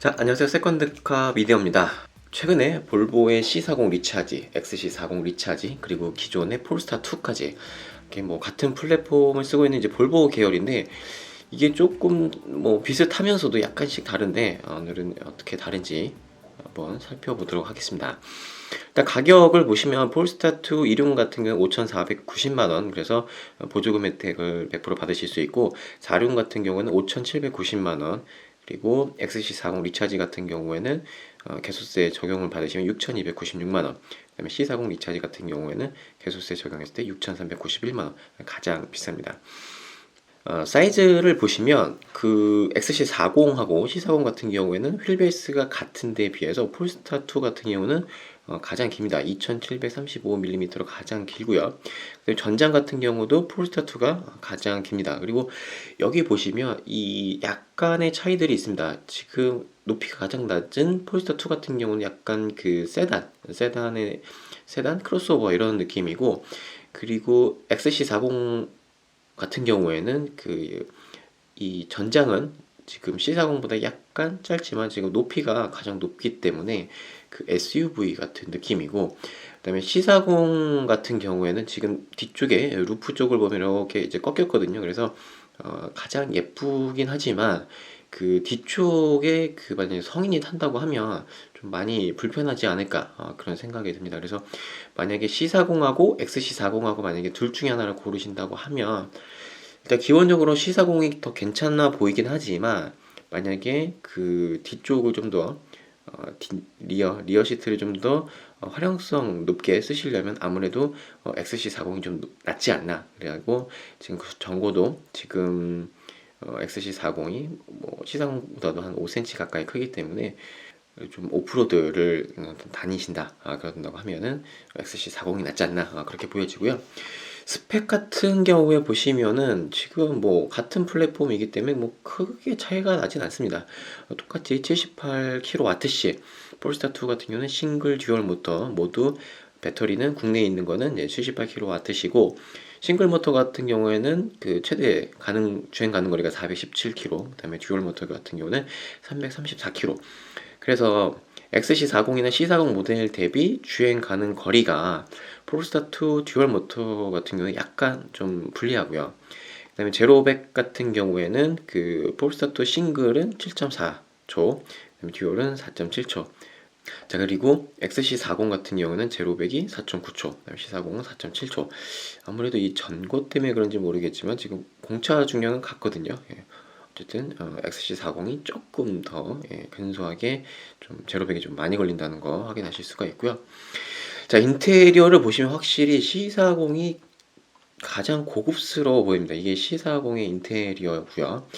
자, 안녕하세요. 세컨드카 미디어입니다. 최근에 볼보의 C40 리차지, XC40 리차지, 그리고 기존의 폴스타 2까지 이렇게 뭐 같은 플랫폼을 쓰고 있는 이제 볼보 계열인데, 이게 조금 뭐 비슷하면서도 약간씩 다른데, 오늘은 어떻게 다른지 한번 살펴보도록 하겠습니다. 일단 가격을 보시면 폴스타 2 일용 같은 경우 5,490만 원, 그래서 보조금 혜택을 100% 받으실 수 있고, 4륜 같은 경우는 5,790만 원, 그리고 XC40 리차지 같은 경우에는 개소세 적용을 받으시면 6,296만 원, 그다음에 C40 리차지 같은 경우에는 개소세 적용했을 때 6,391만 원, 가장 비쌉니다. 사이즈를 보시면 그 XC40하고 C40 같은 경우에는 휠베이스가 같은 데에 비해서 폴스타 2 같은 경우는 가장 깁니다. 2735mm로 가장 길고요. 전장 같은 경우도 폴스타 2가 가장 깁니다. 그리고 여기 보시면 이 약간의 차이들이 있습니다. 지금 높이가 가장 낮은 폴스타 2 같은 경우는 약간 그 세단 크로스오버 이런 느낌이고, 그리고 XC40 같은 경우에는 이 전장은 지금 C40보다 약간 짧지만 지금 높이가 가장 높기 때문에 그 SUV 같은 느낌이고, 그다음에 C40 같은 경우에는 지금 뒤쪽에 루프 쪽을 보면 이렇게 이제 꺾였거든요. 그래서 가장 예쁘긴 하지만 그 뒤쪽에 그 만약에 성인이 탄다고 하면 좀 많이 불편하지 않을까, 그런 생각이 듭니다. 그래서 만약에 C40하고 XC40하고 만약에 둘 중에 하나를 고르신다고 하면 일단 기본적으로 C40이 더 괜찮아 보이긴 하지만, 만약에 그 뒤쪽을 좀 더 리어 시트를 좀 더 활용성 높게 쓰시려면 아무래도 XC40이 좀 낫지 않나. 그래가지고 지금 그 정보도 지금 XC40이 뭐 C40보다도 한 5cm 가까이 크기 때문에 좀 오프로드를 다니신다, 그런다고 하면은 XC40이 낫지 않나, 그렇게 보여지고요. 스펙 같은 경우에 보시면은 지금 뭐 같은 플랫폼이기 때문에 뭐 크게 차이가 나진 않습니다. 똑같이 78kWh, 폴스타 2 같은 경우는 싱글 듀얼 모터 모두, 배터리는 국내에 있는 거는 78kWh이고, 싱글 모터 같은 경우에는 그 최대 주행 가능 거리가 417km, 그다음에 듀얼 모터 같은 경우는 334km. 그래서 XC40이나 C40 모델 대비 주행 가능 거리가 폴스타 2 듀얼 모터 같은 경우는 약간 좀 불리하고요. 그다음에 제로백 같은 경우에는 그 폴스타 2 싱글은 7.4초, 그다음에 듀얼은 4.7초. 자, 그리고 XC40 같은 경우는 제로백이 4.9초, 그다음에 C40은 4.7초. 아무래도 이 전고 때문에 그런지 모르겠지만 지금 공차 중량은 같거든요. 어쨌든 XC40이 조금 더 근소하게 좀 제로백이 좀 많이 걸린다는 거 확인하실 수가 있고요. 자, 인테리어를 보시면 확실히 C40이 가장 고급스러워 보입니다. 이게 C40의 인테리어고요.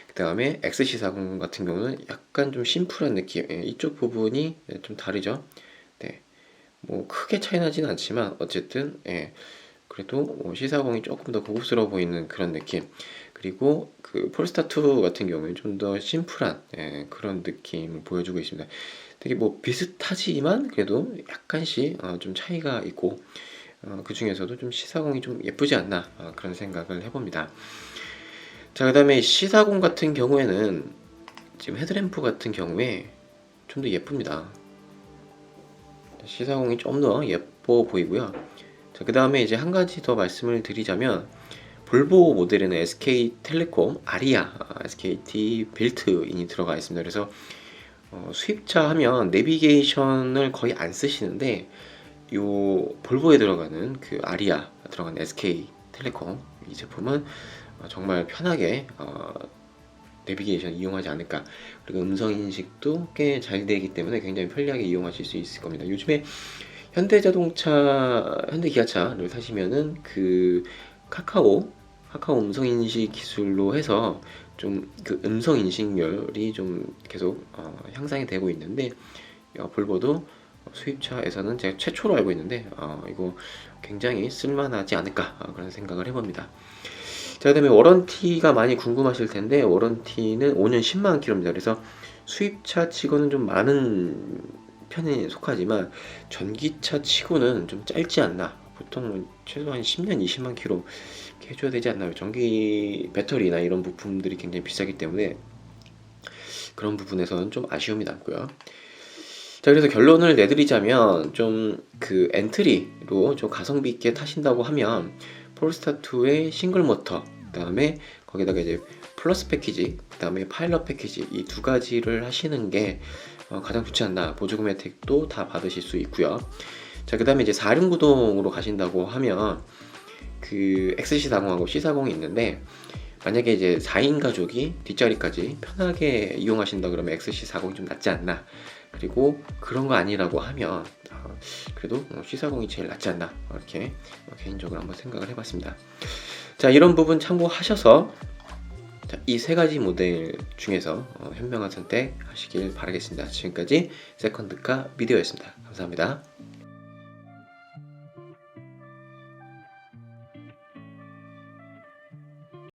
그 다음에 XC40 같은 경우는 약간 좀 심플한 느낌, 이쪽 부분이 좀 다르죠. 네, 뭐 크게 차이 나진 않지만 어쨌든 그래도 C40이 조금 더 고급스러워 보이는 그런 느낌. 그리고 그 폴스타 2 같은 경우는 좀 더 심플한 그런 느낌을 보여주고 있습니다. 되게 뭐 비슷하지만 그래도 약간씩 좀 차이가 있고, 그 중에서도 좀 C40이 좀 예쁘지 않나, 그런 생각을 해봅니다. 자, 그 다음에 C40 같은 경우에는 지금 헤드램프 같은 경우에 좀 더 예쁩니다. C40이 좀 더 예뻐 보이고요. 자, 그 다음에 이제 한 가지 더 말씀을 드리자면, 볼보 모델에는 SK텔레콤 아리아 SKT 빌트인이 들어가 있습니다. 그래서 수입차 하면 내비게이션을 거의 안 쓰시는데, 요 볼보에 들어가는 그 아리아 들어가는 SK텔레콤 이 제품은 정말 편하게 내비게이션 이용하지 않을까. 그리고 음성 인식도 꽤 잘 되기 때문에 굉장히 편리하게 이용하실 수 있을 겁니다. 요즘에 현대기아차를 사시면은 그 카카오 음성 인식 기술로 해서 좀 그 음성 인식률이 좀 계속 향상이 되고 있는데, 볼보도 수입차에서는 제가 최초로 알고 있는데 이거 굉장히 쓸만하지 않을까, 그런 생각을 해봅니다. 자, 그다음에 워런티가 많이 궁금하실 텐데, 워런티는 5년 10만 킬로입니다. 그래서 수입차 치고는 좀 많은 편에 속하지만 전기차 치고는 좀 짧지 않나. 보통 최소한 10년 20만 킬로 해줘야 되지 않나요? 전기 배터리나 이런 부품들이 굉장히 비싸기 때문에 그런 부분에서는 좀 아쉬움이 남고요. 자, 그래서 결론을 내드리자면 좀 그 엔트리로 좀 가성비 있게 타신다고 하면 폴스타2의 싱글 모터, 그다음에 거기다가 이제 플러스 패키지, 그다음에 파일럿 패키지, 이 두 가지를 하시는 게 가장 좋지 않나. 보조금 혜택도 다 받으실 수 있고요. 자, 그다음에 이제 4륜구동으로 가신다고 하면 그 XC40하고 C40이 있는데, 만약에 이제 4인 가족이 뒷자리까지 편하게 이용하신다 그러면 XC40이 좀 낫지 않나. 그리고 그런 거 아니라고 하면 그래도 C40이 제일 낫지 않나, 이렇게 개인적으로 한번 생각을 해봤습니다. 자, 이런 부분 참고하셔서 이 세 가지 모델 중에서 현명한 선택 하시길 바라겠습니다. 지금까지 세컨드카 미디어였습니다. 감사합니다.